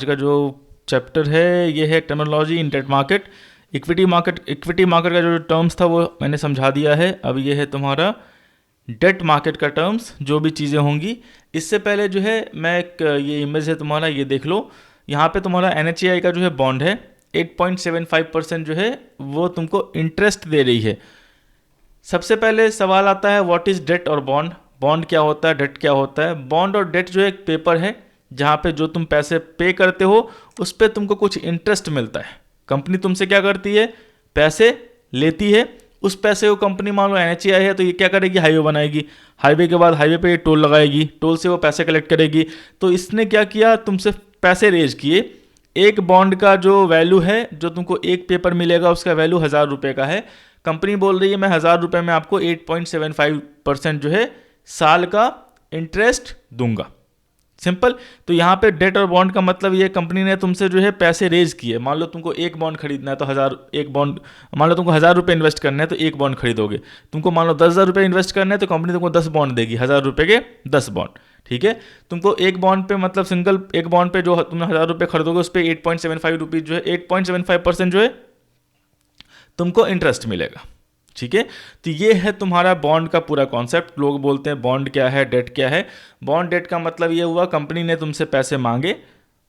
आज का जो चैप्टर है ये है टर्मिनोलॉजी इन डेट मार्केट। इक्विटी मार्केट का जो टर्म्स था वो मैंने समझा दिया है। अब ये है तुम्हारा डेट मार्केट का टर्म्स, जो भी चीज़ें होंगी। इससे पहले जो है मैं एक ये इमेज है तुम्हारा, ये देख लो। यहाँ पे तुम्हारा NHAI का जो है बॉन्ड है 8.75% जो है वो तुमको इंटरेस्ट दे रही है। सबसे पहले सवाल आता है व्हाट इज़ डेट और बॉन्ड। बॉन्ड क्या होता है, डेट क्या होता है। बॉन्ड और डेट जो एक पेपर है जहाँ पे जो तुम पैसे पे करते हो उस पर तुमको कुछ इंटरेस्ट मिलता है। कंपनी तुमसे क्या करती है, पैसे लेती है। उस पैसे को कंपनी मान लो NHAI है तो ये क्या करेगी, हाईवे बनाएगी। हाईवे के बाद हाईवे पे ये टोल लगाएगी, टोल से वो पैसे कलेक्ट करेगी। तो इसने क्या किया, तुमसे पैसे रेज किए। एक बॉन्ड का जो वैल्यू है, जो तुमको एक पेपर मिलेगा उसका वैल्यू 1000 रुपये का है। कंपनी बोल रही है मैं 1000 रुपये में आपको 8.75% जो है साल का इंटरेस्ट दूंगा। सिंपल। तो यहाँ पे डेट और बॉन्ड का मतलब ये, कंपनी ने तुमसे जो है पैसे रेज किए। मान लो तुमको एक बॉन्ड खरीदना है तो 1000, एक बॉन्ड मान लो तुमको 1000 रुपये इन्वेस्ट करना है तो एक बॉन्ड खरीदोगे। तुमको मान लो 10,000 रुपये इन्वेस्ट करना है तो कंपनी तुमको 10 बॉन्ड देगी, 1000 रुपये के 10 बॉन्ड। ठीक है। तुमको एक बॉन्ड पे मतलब सिंगल एक बॉन्ड पे जो तुमने 1000 रुपये खरीदोगे उस पर 8.75 रुपीज़ जो है 8.75% जो है तुमको इंटरेस्ट मिलेगा। ठीक है। तो ये है तुम्हारा बॉन्ड का पूरा कॉन्सेप्ट। लोग बोलते हैं बॉन्ड क्या है, डेट क्या है। बॉन्ड डेट का मतलब ये हुआ कंपनी ने तुमसे पैसे मांगे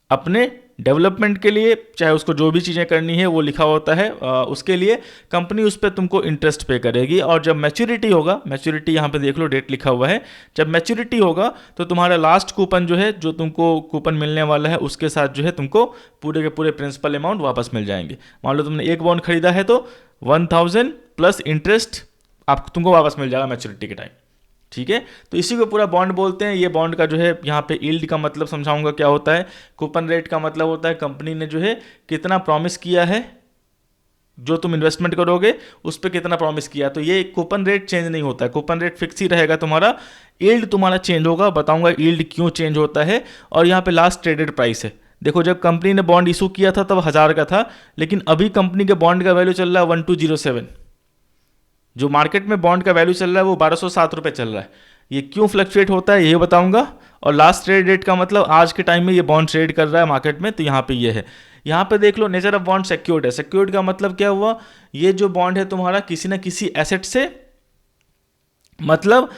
अपने डेवलपमेंट के लिए, चाहे उसको जो भी चीज़ें करनी है वो लिखा होता है उसके लिए कंपनी उस पर तुमको इंटरेस्ट पे करेगी। और जब मैच्योरिटी होगा, मैच्योरिटी यहाँ पे देख लो डेट लिखा हुआ है, जब मैच्योरिटी होगा तो तुम्हारा लास्ट कूपन जो है, जो तुमको कूपन मिलने वाला है उसके साथ जो है तुमको पूरे के पूरे प्रिंसिपल अमाउंट वापस मिल जाएंगे। मान लो तुमने एक बॉन्ड खरीदा है तो 1000 प्लस इंटरेस्ट आप तुमको वापस मिल जाएगा मैच्योरिटी के टाइम। ठीक है। तो इसी को पूरा बॉन्ड बोलते हैं। ये बॉन्ड का जो है यहाँ पे यील्ड का मतलब समझाऊंगा क्या होता है। कूपन रेट का मतलब होता है कंपनी ने जो है कितना प्रॉमिस किया है, जो तुम इन्वेस्टमेंट करोगे उस पर कितना प्रॉमिस किया। तो ये कूपन रेट चेंज नहीं होता है, कूपन रेट फिक्स ही रहेगा तुम्हारा। यील्ड तुम्हारा चेंज होगा, बताऊंगा यील्ड क्यों चेंज होता है। और यहाँ पे लास्ट ट्रेडेड प्राइस है। देखो जब कंपनी ने बॉन्ड इशू किया था तब 1000 का था, लेकिन अभी कंपनी के बॉन्ड का वैल्यू चल रहा है 1207। जो मार्केट में बॉन्ड का वैल्यू चल रहा है वो 1207 रुपये चल रहा है। ये क्यों फ्लक्चुएट होता है ये बताऊंगा। और लास्ट ट्रेड डेट का मतलब आज के टाइम में ये बॉन्ड ट्रेड कर रहा है मार्केट में, तो यहाँ पे ये है। यहाँ पे देख लो नेचर ऑफ बॉन्ड सिक्योर्ड है। सिक्योर्ड का मतलब क्या हुआ, ये जो बॉन्ड है तुम्हारा किसी ना किसी एसेट से, मतलब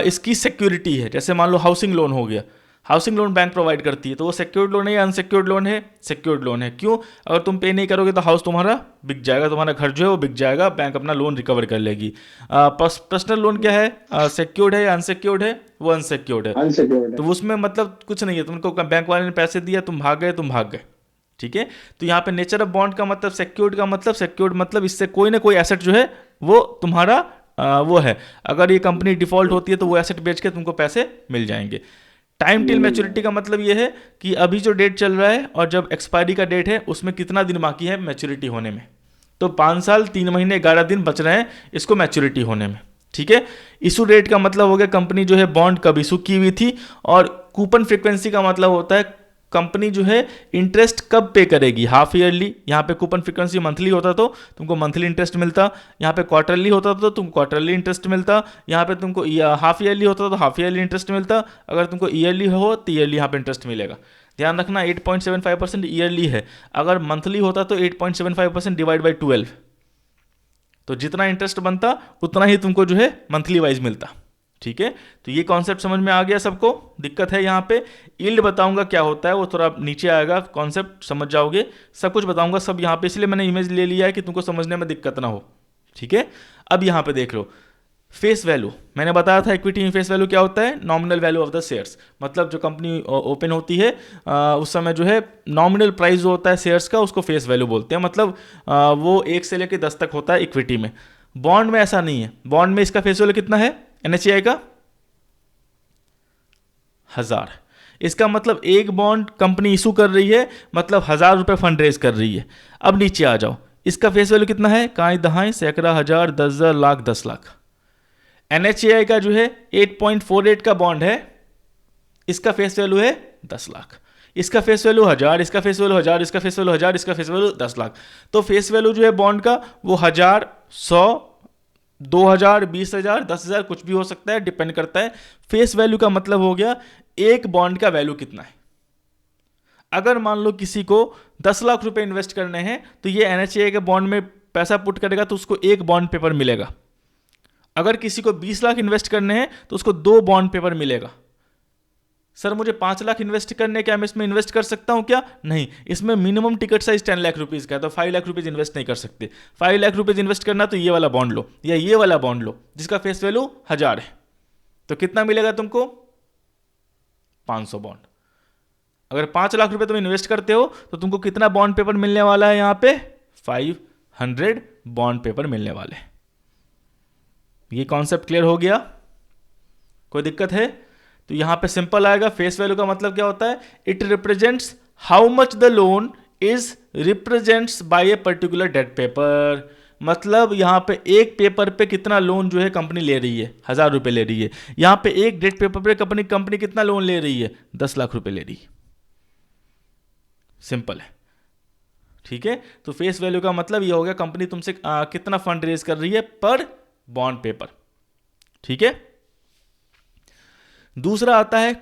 इसकी सिक्योरिटी है। जैसे मान लो हाउसिंग लोन हो गया, हाउसिंग लोन बैंक प्रोवाइड करती है तो वो सिक्योर्ड लोन है या अनसिक्योर्ड लोन है, सिक्योर्ड लोन है। क्यों, अगर तुम पे नहीं करोगे तो हाउस तुम्हारा बिक जाएगा, तुम्हारा घर जो है वो बिक जाएगा, बैंक अपना लोन रिकवर कर लेगी। पर्सनल लोन क्या है, सिक्योर्ड है या अनसिक्योर्ड है, वो अनसिक्योर्ड है। अनसिक्योर्ड तो है। उसमें मतलब कुछ नहीं है, तुमको बैंक वाले ने पैसे दिया, तुम भाग गए। ठीक है। तो यहाँ पे नेचर ऑफ बॉन्ड का मतलब सिक्योर्ड मतलब इससे कोई ना कोई एसेट जो है वो तुम्हारा वो है। अगर ये कंपनी डिफॉल्ट होती है तो वो एसेट बेच के तुमको पैसे मिल जाएंगे। टाइम टिल मैच्योरिटी का मतलब ये है कि अभी जो डेट चल रहा है और जब एक्सपायरी का डेट है उसमें कितना दिन बाकी है मैच्योरिटी होने में। तो 5 साल 3 महीने 11 दिन बच रहे हैं इसको मैच्योरिटी होने में। ठीक है। इशू डेट का मतलब हो गया कंपनी जो है बॉन्ड कब इशू की हुई थी। और कूपन फ्रीक्वेंसी का मतलब होता है कंपनी जो है इंटरेस्ट कब पे करेगी, हाफ ईयरली। यहाँ पे कूपन फ्रीक्वेंसी मंथली होता तो तुमको मंथली इंटरेस्ट मिलता, यहाँ पे क्वार्टरली होता तो तुमको क्वार्टरली इंटरेस्ट मिलता, यहाँ पे तुमको हाफ ईयरली होता तो हाफ ईयरली इंटरेस्ट मिलता, अगर तुमको ईयरली हो तो ईयरली यहाँ पे इंटरेस्ट मिलेगा। ध्यान रखना 8.75% ईयरली है, अगर मंथली होता तो 8.75% डिवाइड बाई 12, तो जितना इंटरेस्ट बनता उतना ही तुमको जो है मंथली वाइज मिलता। ठीक है। तो ये कॉन्सेप्ट समझ में आ गया सबको, दिक्कत है यहाँ पे। यील्ड बताऊंगा क्या होता है वो थोड़ा नीचे आएगा, कॉन्सेप्ट समझ जाओगे, सब कुछ बताऊंगा सब यहाँ पे, इसलिए मैंने इमेज ले लिया है कि तुमको समझने में दिक्कत ना हो। ठीक है। अब यहाँ पे देख लो फेस वैल्यू, मैंने बताया था इक्विटी में फेस वैल्यू क्या होता है, nominal value of the shares. मतलब जो कंपनी ओपन होती है उस समय जो है नॉमिनल प्राइस जो होता है शेयर्स का उसको फेस वैल्यू बोलते हैं। मतलब वो 1 से लेकर 10 तक होता है इक्विटी में। बॉन्ड में ऐसा नहीं है, बॉन्ड में इसका फेस वैल्यू कितना है NHAI का 1000। इसका मतलब एक बॉन्ड कंपनी इशू कर रही है, मतलब 1000 रुपये फंड रेज कर रही है। अब नीचे आ जाओ, इसका फेस वैल्यू कितना है, काई दहाई सैकड़ा हजार 10,000 लाख 10 लाख। NHAI का जो है 8.48 का बॉन्ड है, इसका फेस वैल्यू है 10 लाख। इसका फेस वैल्यू 1000, इसका फेस वैल्यू 1000, इसका फेस वैल्यू 1000, इसका फेस वैल्यू 10 लाख। तो फेस वैल्यू जो है बॉन्ड का वो 1000, 100, 2000, 20,000, 10,000 कुछ भी हो सकता है, डिपेंड करता है। फेस वैल्यू का मतलब हो गया एक बॉन्ड का वैल्यू कितना है। अगर मान लो किसी को 10 लाख रुपए इन्वेस्ट करने हैं तो ये NHAI के बॉन्ड में पैसा पुट करेगा तो उसको एक बॉन्ड पेपर मिलेगा। अगर किसी को 20 लाख इन्वेस्ट करने हैं तो उसको 2 बॉन्ड पेपर मिलेगा। सर मुझे 5 लाख इन्वेस्ट करने, क्या मैं इसमें इन्वेस्ट कर सकता हूं क्या? नहीं, इसमें minimum ticket size 10 lakh rupees का है, तो 5 लाख रुपीज इन्वेस्ट नहीं कर सकते। 5 लाख रुपीज इन्वेस्ट करना तो ये वाला बॉन्ड लो या ये वाला बॉन्ड लो जिसका फेस वैल्यू 1000 है, तो कितना मिलेगा तुमको? 500 बॉन्ड। अगर 5 लाख रुपए तुम इन्वेस्ट करते हो तो तुमको कितना बॉन्ड पेपर मिलने वाला है? यहां पे 500 बॉन्ड पेपर मिलने वाले। ये कॉन्सेप्ट क्लियर हो गया? कोई दिक्कत है? तो यहां पे सिंपल आएगा। फेस वैल्यू का मतलब क्या होता है? It represents how much the loan is represents by a particular date paper. मतलब यहां पे एक पेपर पे कितना लोन जो है कंपनी ले रही है, 1000 रुपए ले रही है। यहां पे एक डेट पेपर पे कंपनी कितना लोन ले रही है? 10 लाख रुपए ले रही है। सिंपल है, ठीक है। तो फेस वैल्यू का मतलब यह हो गया कंपनी तुमसे कितना फंड रेज कर रही है पर बॉन्ड पेपर, ठीक है। दूसरा आता है